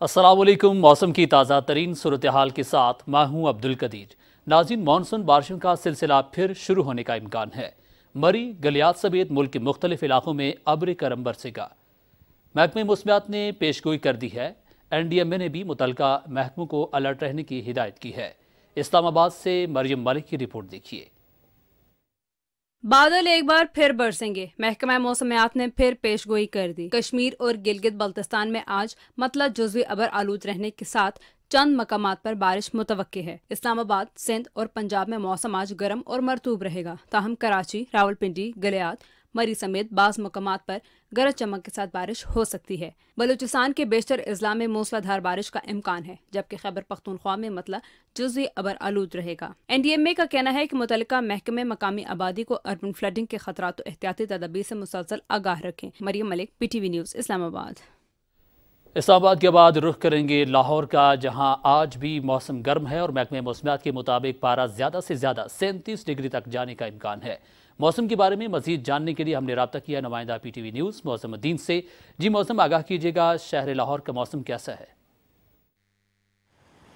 Speaker 19: अस्सलाम वालेकुम। मौसम की ताज़ा तरीन सूरत हाल के साथ मैं हूँ अब्दुल कदीर। नाज़रीन, मानसून बारिशों का सिलसिला फिर शुरू होने का इम्कान है। मरी, गलियात समेत मुल्क के मुख्तलिफ इलाकों में अब्र करम बरसेगा। महकमे मौसमियात ने पेशगोई कर दी है। NDMA ने भी मुतलका महकमों को अलर्ट रहने की हिदायत की है। इस्लामाबाद से मरियम मलिक की रिपोर्ट देखिए।
Speaker 20: बादल एक बार फिर बरसेंगे। महकमा मौसमियात ने फिर पेशगोई कर दी। कश्मीर और गिलगित बल्तिस्तान में आज मतलब जुज़वी अबर आलूद रहने के साथ चंद मकामात पर बारिश मुतवक्के है। इस्लामाबाद, सिंध और पंजाब में मौसम आज गर्म और मरतूब रहेगा। ताहम कराची, रावलपिंडी, गलियात, मरी समेत बाज़ मकामात पर गरज चमक के साथ बारिश हो सकती है। बलूचिस्तान के बेशतर अजला में मूसलाधार बारिश का इम्कान है, जबकि खैबर पख्तूनख्वा में मतलब जुज़वी अबर आलूद रहेगा। NDMA का कहना है कि मुतल्लिका महकमे मकामी आबादी को अर्बन फ्लडिंग के खतरात और एहतियाती तदाबीर से मुसलसल आगाह रखें। Maryam Malik, PTV news, Islamabad.
Speaker 19: इस्लामाबाद के बाद रुख करेंगे लाहौर का, जहां आज भी मौसम गर्म है और महकमे मौसमियात के मुताबिक पारा ज़्यादा से ज़्यादा 37 डिग्री तक जाने का इम्कान है। मौसम के बारे में मजीद जानने के लिए हमने रब्ता किया नुमाइंदा PTV न्यूज़ मौसमुद्दीन से। जी मौसम आगाह कीजिएगा, शहर लाहौर का मौसम कैसा है?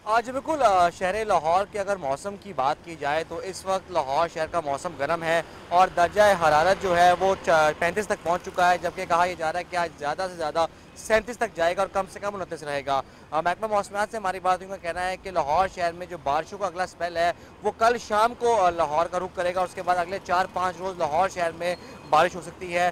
Speaker 21: आज बिल्कुल शहर लाहौर के अगर मौसम की बात की जाए तो इस वक्त लाहौर शहर का मौसम गर्म है और दर्जा हरारत जो है वो 35 तक पहुंच चुका है, जबकि कहा यह जा रहा है कि आज ज़्यादा से ज़्यादा 37 तक जाएगा और कम से कम 29 रहेगा। महकमा मौसमियात से हमारी बात हुई, कहना है कि लाहौर शहर में जो बारिशों का अगला स्पेल है वो कल शाम को लाहौर का रुख करेगा। उसके बाद अगले 4-5 रोज़ लाहौर शहर में बारिश हो सकती है।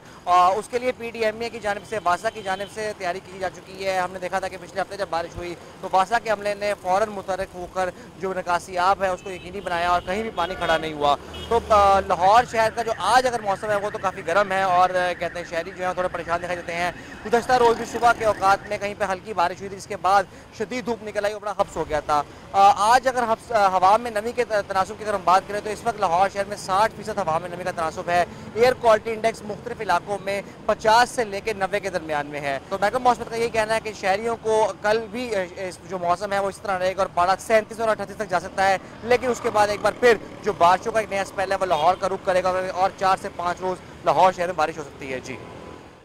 Speaker 21: उसके लिए PDMA की जानिब से, वासा की जानिब से तैयारी की जा चुकी है। हमने देखा था कि पिछले हफ्ते जब बारिश हुई तो वासा के अमले ने फ़ौरन मुतहर्रिक होकर जो निकासी आब है उसको यकीनी बनाया और कहीं भी पानी खड़ा नहीं हुआ। तो लाहौर शहर का जो आज अगर मौसम है वो तो काफ़ी गर्म है और कहते हैं शहरी जो है थोड़े परेशान दिखाई देते हैं। गुज़श्ता रोज़ भी सुबह के औकात में कहीं पर हल्की बारिश हुई थी, जिसके बाद शदीद धूप निकल आई और बड़ा हब्स हो गया था। आज अगर हवा में नमी के तनासुब की अगर हम बात करें तो इस वक्त लाहौर शहर में 60% हवा में नमी का तनासुब है। एयर क्वालिटी इंडेक्स मुख्तलिफ इलाकों में 50 से लेकर 90 के दरमियान में है। तो महकमा मौसम का यही कहना है कि शहरियों को कल भी जो मौसम है वो इस तरह रहेगा और पारा 37 और 38 तक जा सकता है, लेकिन उसके बाद एक बार फिर जो बारिशों का एक नया स्पेल है वो लाहौर का रुख करेगा और 4 से 5 रोज़ लाहौर शहर में बारिश हो सकती है। जी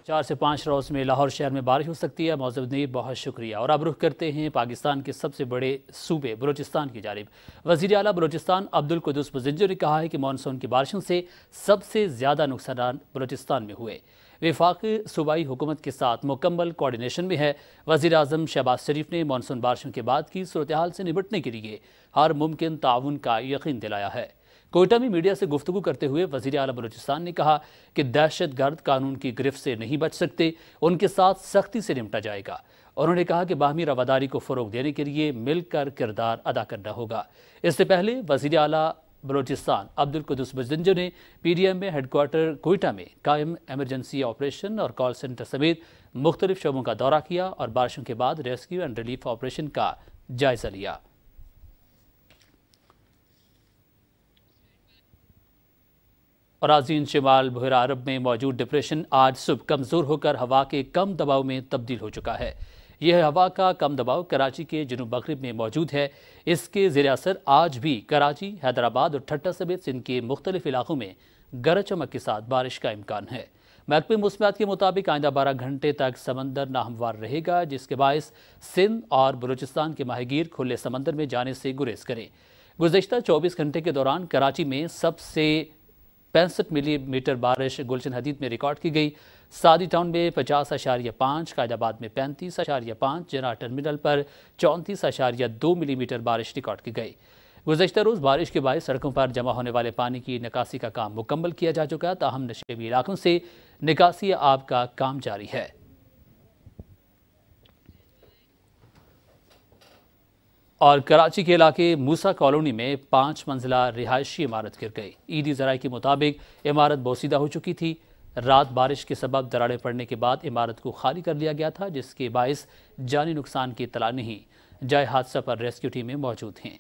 Speaker 19: 4 से 5 रोज़ में लाहौर शहर में बारिश हो सकती है। मौजूद ने बहुत शुक्रिया। और अब रुख करते हैं पाकिस्तान के सबसे बड़े सूबे बलूचिस्तान की जानिब। वज़ीर आला बलूचिस्तान अब्दुल कुद्दूस मुज़िंजर ने कहा है कि मानसून की बारिशों से सबसे ज़्यादा नुकसान बलूचिस्तान में हुए। वफाकी सूबाई हुकूमत के साथ मुकम्मल कोऑर्डिनेशन में है। वज़ीर आज़म शहबाज शरीफ ने मानसून बारिशों के बाद की सूरत हाल से निपटने के लिए हर मुमकिन ताउन का यकीन दिलाया है। कोयटा में मीडिया से गुफ्तगू करते हुए वज़ीर आला बलूचिस्तान ने कहा कि दहशत गर्द कानून की गिरफ्त से नहीं बच सकते, उनके साथ सख्ती से निपटा जाएगा। उन्होंने कहा कि बाहमी रवादारी को फ़रोग देने के लिए मिलकर किरदार अदा करना होगा। इससे पहले वज़ीर आला बलूचिस्तान अब्दुल कुद्दूस मुज़िंजर ने PDMA हेडक्वार्टर कोयटा में कायम एमरजेंसी ऑपरेशन और कॉल सेंटर समेत मुख्तलिफ शोबों का दौरा किया और बारिशों के बाद रेस्क्यू एंड रिलीफ ऑपरेशन का जायजा लिया। अराज़ीन शिमाल बहरा अरब में मौजूद डिप्रेशन आज सुबह कमज़ोर होकर हवा के कम दबाव में तब्दील हो चुका है। यह हवा का कम दबाव कराची के जनूब मगरिब में मौजूद है। इसके ज़ेर असर आज भी कराची, हैदराबाद और ठट्टा समेत सिंध के मुख्तलिफ इलाकों में गरज चमक के साथ बारिश का इम्कान है। महकमे मौसमियात के मुताबिक आइंदा 12 घंटे तक समंदर नाहमवार रहेगा, जिसके बायस सिंध और बलूचिस्तान के माहीगीर खुले समंदर में जाने से गुरेज करें। गुज़श्ता 24 घंटे के दौरान कराची में सबसे 65 मिलीमीटर बारिश गुलशन हदीद में रिकॉर्ड की गई। सादी टाउन में 50.5, कायदाबाद में 35.5, जना टर्मिनल पर 34.2 मिलीमीटर बारिश रिकॉर्ड की गई। गुज़श्ता रोज़ बारिश के बाद सड़कों पर जमा होने वाले पानी की निकासी का काम मुकम्मल किया जा चुका, ताहम नशेबी इलाकों से निकासी आब का काम जारी है। और कराची के इलाके मूसा कॉलोनी में 5 मंजिला रिहायशी इमारत गिर गई। ईदी ज़राए के मुताबिक इमारत बोसीदा हो चुकी थी। रात बारिश के सबब दरारें पड़ने के बाद इमारत को खाली कर लिया गया था, जिसके बायस जानी नुकसान की इत्तला नहीं। जाए हादसा पर रेस्क्यू टीमें मौजूद हैं।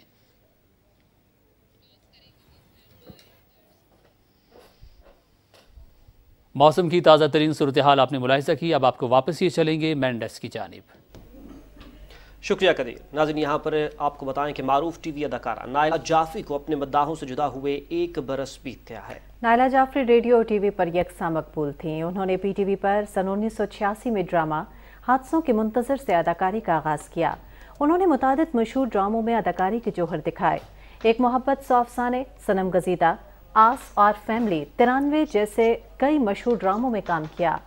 Speaker 19: मौसम की ताज़ा तरीन सूरत हाल आपने मुलाहिजा की। अब आपको वापस ही चलेंगे मेन डेस्क की जानिब।
Speaker 1: शुक्रिया कदीर। नाज़रीन, यहाँ पर आपको बताएं कि मारूफ TV अदाकारा नायला जाफरी को अपने मद्दाहों से जुदा हुए 1 बरस बीत गया है।
Speaker 2: नायला जाफरी रेडियो और TV पर यकसा मकबूल थीं। उन्होंने PTV पर सन 1986 में ड्रामा हादसों के मुंतज़र से अदाकारी का आगाज़ किया। उन्होंने मुतादिद मशहूर ड्रामों में अदाकारी के जौहर दिखाए। एक मोहब्बत, सौ अफ़साने, सनम गजीदा, आस और फैमिली, 93 जैसे कई मशहूर ड्रामों में काम किया।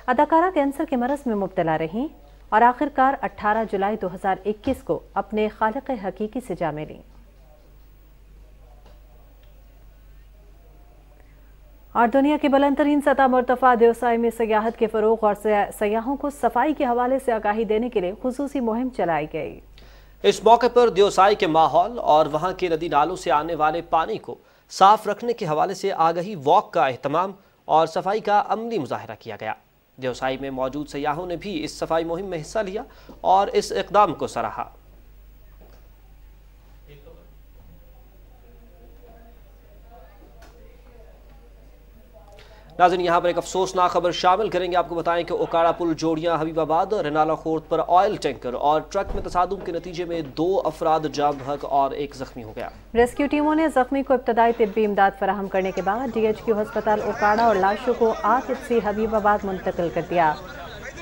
Speaker 2: अदाकारा कैंसर के मरज़ में मुब्तला रहीं और आखिरकार 18 जुलाई 2021 को अपने खालिक़ हकीकी से जा मिली। और दुनिया की बुलंद तरीन सतह मुर्तफा देवसाई में सयाहत के फरोग और सयाहों को सफाई के हवाले से आगाही देने के लिए खुसूसी मुहिम चलाई गई।
Speaker 1: इस मौके पर देवसाई के माहौल और वहां के नदी नालों से आने वाले पानी को साफ रखने के हवाले से आगाही वॉक का एहतमाम और सफाई का अमली मुजाहरा किया गया। देवसाई में मौजूद सयाहों ने भी इस सफाई मुहिम में हिस्सा लिया और इस इक़दाम को सराहा। नाज़रीन, यहाँ पर एक अफसोसनाक खबर शामिल करेंगे। आपको बताएं कि ओकाड़ा पुल जोड़ियाँ हबीबाबाद रेनाला खोर्द पर ऑयल टैंकर और ट्रक में तसादुम के नतीजे में 2 अफराद जाँ बहक और 1 जख्मी हो गया।
Speaker 2: रेस्क्यू टीमों ने जख्मी को इब्तदाई तिब्बी इमदाद फराहम करने के बाद DHQ अस्पताल ओकाड़ा और लाशों को RHC हबीबाबाद मुंतकिल कर दिया।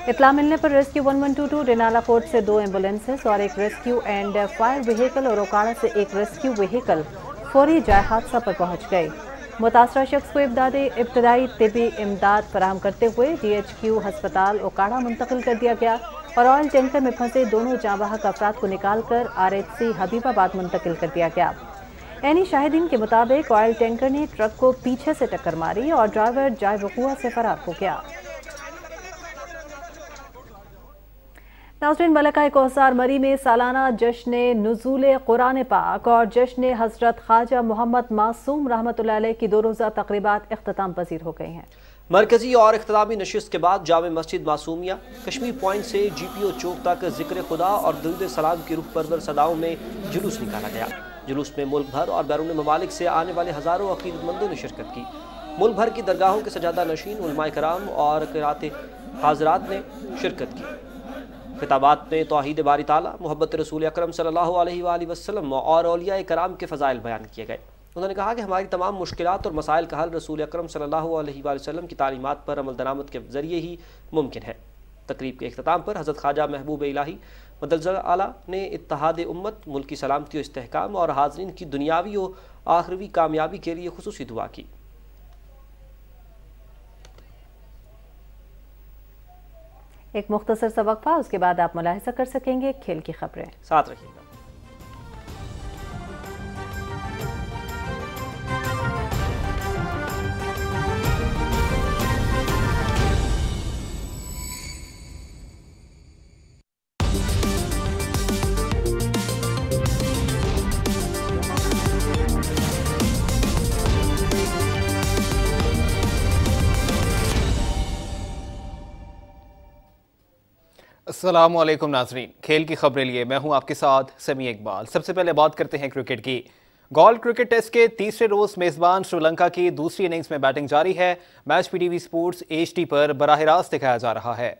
Speaker 2: इत्ला मिलने पर रेस्क्यू 1122 रेनाला खोर्द से 2 एम्बुलेंसेस और 1 रेस्क्यू एंड फायर व्हीकल और ओकाड़ा से 1 रेस्क्यू व्हीकल फौरी जाए हादसा पर पहुँच गए। मुतासरा शख्स को इब्तदाई तिबी इमदाद फराहम करते हुए DHQ अस्पताल ओकाड़ा मुंतकिल कर दिया गया और ऑयल टैंकर में फंसे दोनों जाँबहक अफराद को निकालकर RHC हबीबाबाद मुंतकिल कर दिया गया। एनी शाहिदीन के मुताबिक ऑयल टैंकर ने ट्रक को पीछे से टक्कर मारी और ड्राइवर जाए वक़ुआ से फरार हो गया। नाज़रीन, मलका कौसार मरी में सालाना जश्न नुज़ूल कुरान पाक और जश्न हज़रत ख्वाजा मोहम्मद मासूम रहमतुल्लाह अलैह की 2 रोज़ा तक़रीबात इख्तिताम पज़ीर हो गई हैं।
Speaker 1: मरकजी और इख्तितामी नशिस्त के बाद जामे मस्जिद मासूमिया कश्मीर पॉइंट से GPO चौक तक जिक्र खुदा और दरूद सलाम की रुख परवर सदाओं में जुलूस निकाला गया। जुलूस में मुल्क भर और बैरून ममालिक से आने वाले हज़ारों अक़ीदतमंदों ने शिरकत की। मुल्क भर की दरगाहों के सजादा नशीन उलमाए कराम और क़िराते हाज़रात ने शिरकत की। खिताबात में तौहीद बारी ताला, मोहब्बत रसूल अकरम सल्लल्लाहु अलैहि वसल्लम और औलिया कराम के फ़ज़ाइल बयान किए गए। उन्होंने कहा कि हमारी तमाम मुश्किलात और मसाइल का हल रसूल अकरम सल्लल्लाहु अलैहि वसल्लम की तालीमात पर अमल दरामद के ज़रिए ही मुमकिन है। तकरीब के इख्तिताम पर हज़रत ख्वाजा महबूब इलाही मदलज़ल आला ने इत्तेहाद उम्मत, मुल्की सलामती और इस्तेहकाम और हाज़रीन की दुनियावी और आखिरवी कामयाबी के लिए खुसूसी दुआ की।
Speaker 2: एक मुख्तसर सा वक्फा, उसके बाद आप मुलाहिज़ा कर सकेंगे खेल की खबरें।
Speaker 1: साथ रखिएगा।
Speaker 7: अस्सलामुअलैकुम नाजरीन, खेल की खबरें लिए मैं हूं आपके साथ समी इकबाल। सबसे पहले बात करते हैं क्रिकेट की। गोल्ड क्रिकेट टेस्ट के तीसरे रोज मेजबान श्रीलंका की दूसरी इनिंग्स में बैटिंग जारी है। मैच PTV स्पोर्ट्स HD पर बराह रास्त दिखाया जा रहा है।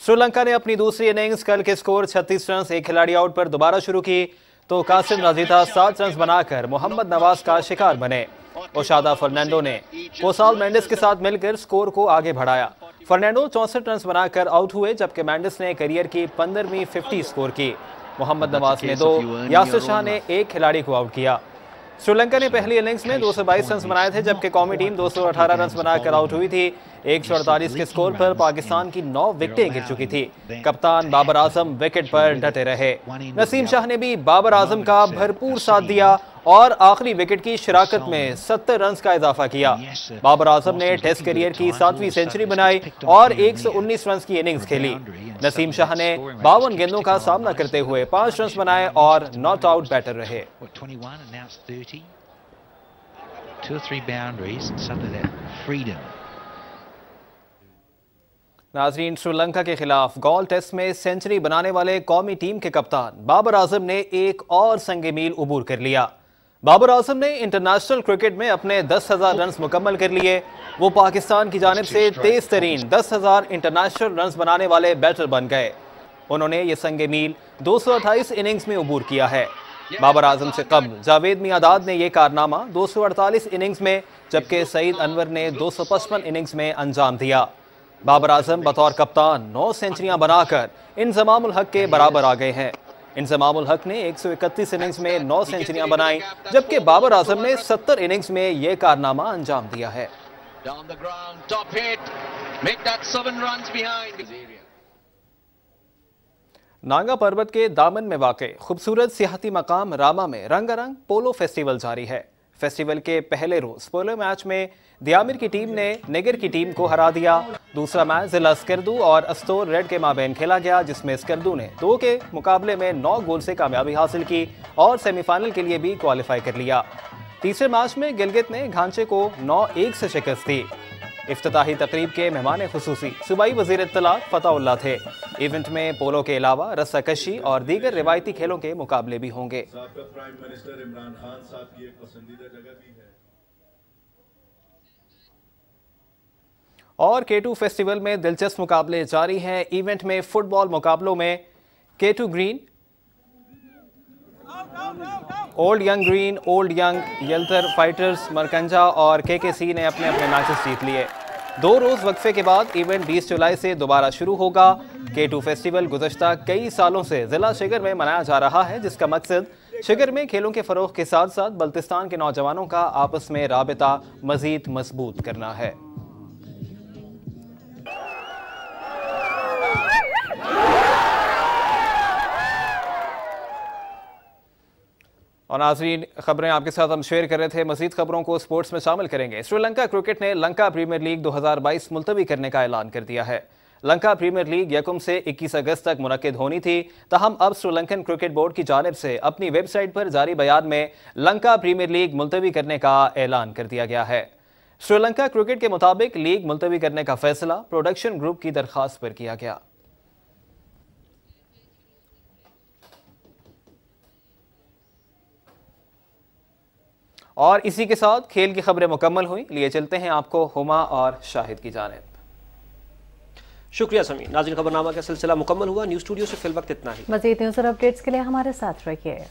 Speaker 7: श्रीलंका ने अपनी दूसरी इनिंग्स कल के स्कोर 36 रन 1 खिलाड़ी आउट पर दोबारा शुरू की तो कासिम राजीता 7 रन बनाकर मोहम्मद नवाज का शिकार बने। ओशादा फर्नांडो ने कोसाल मेंडिस के साथ मिलकर स्कोर को आगे बढ़ाया। फर्नांडो 64 रन बनाकर आउट हुए जबकि मेंडिस ने करियर की 15वीं 50 स्कोर की। मोहम्मद नवाज ने 2, यासिर शाह ने 1 खिलाड़ी को आउट किया। श्रीलंका ने पहली इनिंग्स में 222 रन बनाए थे जबकि कौमी टीम 218 रन बनाकर आउट हुई थी। 148 के स्कोर पर पाकिस्तान की 9 विकेटें गिर चुकी थी। कप्तान बाबर आजम विकेट पर डटे रहे। नसीम शाह ने भी बाबर आजम का भरपूर साथ दिया और आखिरी विकेट की शिराकत में 70 रन का इजाफा किया। बाबर आजम ने टेस्ट करियर की 7वीं सेंचुरी बनाई और 119 रन की इनिंग्स खेली। नसीम शाह ने 52 गेंदों का सामना करते हुए 5 रन बनाए और नॉट आउट बैटर रहे। नाजरीन, श्रीलंका के खिलाफ गोल्ड टेस्ट में सेंचुरी बनाने वाले कौमी टीम के कप्तान बाबर आजम ने एक और संग मील अबूर कर लिया। बाबर आजम ने इंटरनेशनल क्रिकेट में अपने 10,000 रन मुकम्मल कर लिए। वो पाकिस्तान की जानिब से तेज तरीन 10,000 इंटरनेशनल रन बनाने वाले बैटर बन गए। उन्होंने ये संग मील 228 इनिंग्स में अबूर किया है। बाबर आजम से कब्ल जावेद मियादाद ने यह कारनामा 248 इनिंग्स में जबकि सईद अनवर ने 255 इनिंग्स में अंजाम दिया। बाबर आजम बतौर कप्तान 9 सेंचुरियां बनाकर इंजमामुल हक के बराबर आ गए हैं। इंजमामुल हक ने 131 इनिंग्स में 9 सेंचुरियां बनाई जबकि बाबर आजम ने 70 इनिंग्स में यह कारनामा अंजाम दिया है। नांगा पर्वत के दामन में वाक़े खूबसूरत सियाहती मकाम रामा में रंगारंग पोलो फेस्टिवल जारी है। फेस्टिवल के पहले रोज पोलो मैच में दियामिर की टीम ने निगर की टीम को हरा दिया। दूसरा मैच जिला स्कर्दू और अस्तोर रेड के माबेन खेला गया, जिसमें स्कर्दू ने 2 के मुकाबले में 9 गोल से कामयाबी हासिल की और सेमीफाइनल के लिए भी क्वालिफाई कर लिया। तीसरे मैच में गिलगित ने घांचे को 9-1 से शिकस्त दी। इफ्तिताही तकरीब के मेहमान खुसूसी सूबाई वजीर इत्तलात फताउल्लाह थे। इवेंट में पोलो के अलावा रस्साकशी और दीगर रिवायती खेलों के मुकाबले भी होंगे।
Speaker 6: प्राइम मिनिस्टर इमरान खान साहब की एक पसंदीदा जगह भी है।
Speaker 7: और K2 फेस्टिवल में दिलचस्प मुकाबले जारी हैं। इवेंट में फुटबॉल मुकाबलों में K2 green, old young green, old young, यल्तर फाइटर्स, मरकंजा और KKC ने अपने अपने मैचेस जीत लिए। 2 रोज वक्फे के बाद इवेंट 20 जुलाई से दोबारा शुरू होगा। K2 फेस्टिवल गुज़श्ता कई सालों से जिला शिगर में मनाया जा रहा है, जिसका मकसद शिगर में खेलों के फरोग के साथ साथ बल्तिस्तान के नौजवानों का आपस में राबिता मजीद मजबूत करना है। और नाज़रीन, खबरें आपके साथ हम शेयर कर रहे थे। मजीद खबरों को स्पोर्ट्स में शामिल करेंगे। श्रीलंका क्रिकेट ने लंका प्रीमियर लीग 2022 मुलतवी करने का ऐलान कर दिया है। लंका प्रीमियर लीग 1 से 21 अगस्त तक मुनक्किद होनी थी, ताहम अब श्रीलंकन क्रिकेट बोर्ड की जानिब से अपनी वेबसाइट पर जारी बयान में लंका प्रीमियर लीग मुलतवी करने का ऐलान कर दिया गया है। श्रीलंका क्रिकेट के मुताबिक लीग मुलतवी करने का फैसला प्रोडक्शन ग्रुप की दरख्वास्त पर किया गया। और इसी के साथ खेल की खबरें मुकम्मल हुई। लिए चलते हैं आपको हुमा और शाहिद की जानिब।
Speaker 1: शुक्रिया समी। नाज़रीन, खबरनामा का सिलसिला मुकम्मल हुआ। न्यूज़ स्टूडियो से फिल वक्त इतना ही।
Speaker 2: मज़ीद न्यूज़ और अपडेट्स के लिए हमारे साथ रहिए।